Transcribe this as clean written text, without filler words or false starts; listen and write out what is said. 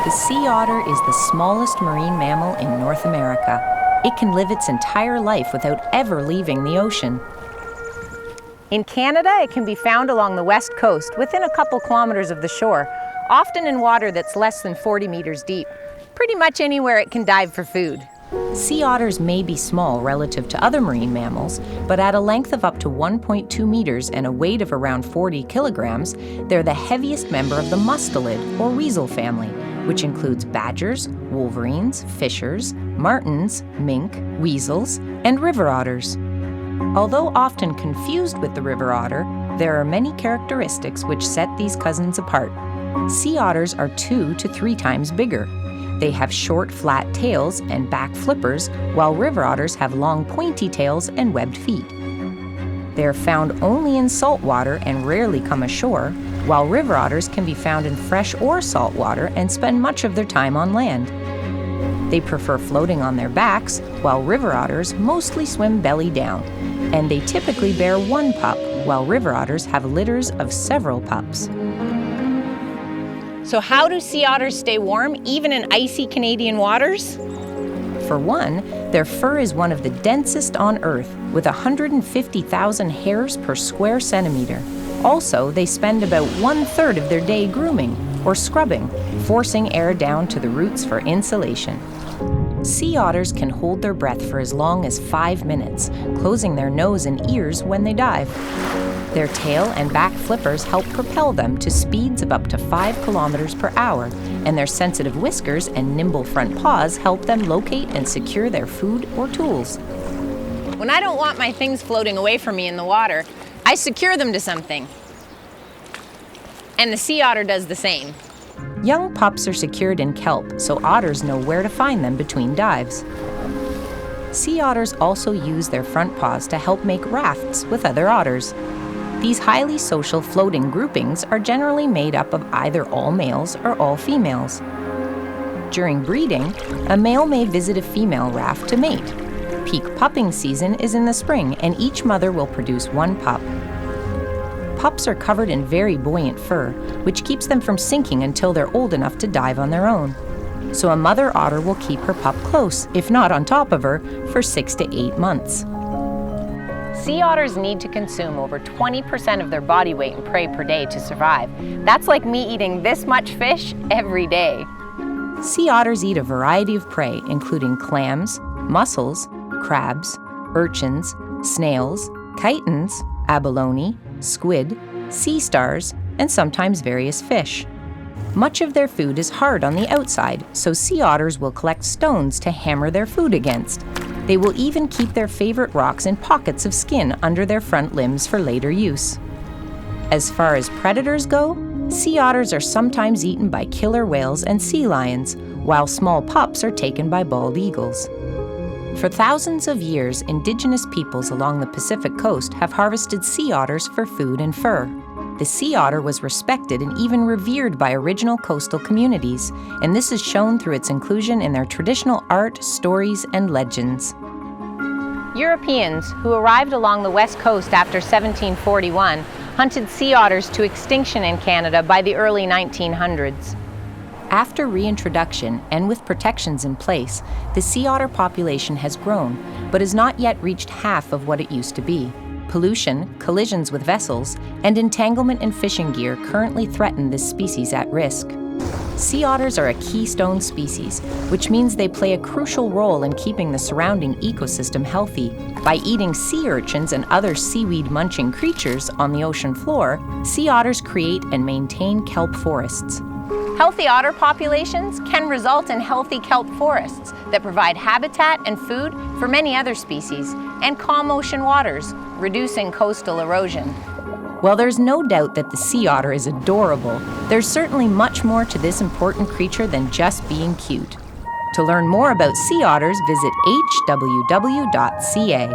The sea otter is the smallest marine mammal in North America. It can live its entire life without ever leaving the ocean. In Canada, it can be found along the west coast, within a couple kilometers of the shore, often in water that's less than 40 meters deep. Pretty much anywhere it can dive for food. Sea otters may be small relative to other marine mammals, but at a length of up to 1.2 meters and a weight of around 40 kilograms, they're the heaviest member of the mustelid, or weasel family, which includes badgers, wolverines, fishers, martens, mink, weasels, and river otters. Although often confused with the river otter, there are many characteristics which set these cousins apart. Sea otters are 2 to 3 times bigger. They have short, flat tails and back flippers, while river otters have long, pointy tails and webbed feet. They are found only in salt water and rarely come ashore, while river otters can be found in fresh or salt water and spend much of their time on land. They prefer floating on their backs, while river otters mostly swim belly down, and they typically bear one pup, while river otters have litters of several pups. So how do sea otters stay warm, even in icy Canadian waters? For one, their fur is one of the densest on Earth, with 150,000 hairs per square centimeter. Also, they spend about 1/3 of their day grooming, or scrubbing, forcing air down to the roots for insulation. Sea otters can hold their breath for as long as 5 minutes, closing their nose and ears when they dive. Their tail and back flippers help propel them to speeds of up to 5 kilometers per hour, and their sensitive whiskers and nimble front paws help them locate and secure their food or tools. When I don't want my things floating away from me in the water, I secure them to something. And the sea otter does the same. Young pups are secured in kelp, so otters know where to find them between dives. Sea otters also use their front paws to help make rafts with other otters. These highly social floating groupings are generally made up of either all males or all females. During breeding, a male may visit a female raft to mate. Peak pupping season is in the spring, and each mother will produce one pup. Pups are covered in very buoyant fur, which keeps them from sinking until they're old enough to dive on their own. So a mother otter will keep her pup close, if not on top of her, for 6 to 8 months. Sea otters need to consume over 20% of their body weight in prey per day to survive. That's like me eating this much fish every day. Sea otters eat a variety of prey, including clams, mussels, crabs, urchins, snails, chitons, abalone, squid, sea stars, and sometimes various fish. Much of their food is hard on the outside, so sea otters will collect stones to hammer their food against. They will even keep their favorite rocks in pockets of skin under their front limbs for later use. As far as predators go, sea otters are sometimes eaten by killer whales and sea lions, while small pups are taken by bald eagles. For thousands of years, indigenous peoples along the Pacific coast have harvested sea otters for food and fur. The sea otter was respected and even revered by original coastal communities, and this is shown through its inclusion in their traditional art, stories, and legends. Europeans, who arrived along the west coast after 1741, hunted sea otters to extinction in Canada by the early 1900s. After reintroduction, and with protections in place, the sea otter population has grown, but has not yet reached half of what it used to be. Pollution, collisions with vessels, and entanglement in fishing gear currently threaten this species at risk. Sea otters are a keystone species, which means they play a crucial role in keeping the surrounding ecosystem healthy. By eating sea urchins and other seaweed-munching creatures on the ocean floor, sea otters create and maintain kelp forests. Healthy otter populations can result in healthy kelp forests that provide habitat and food for many other species and calm ocean waters, reducing coastal erosion. While there's no doubt that the sea otter is adorable, there's certainly much more to this important creature than just being cute. To learn more about sea otters, visit hww.ca.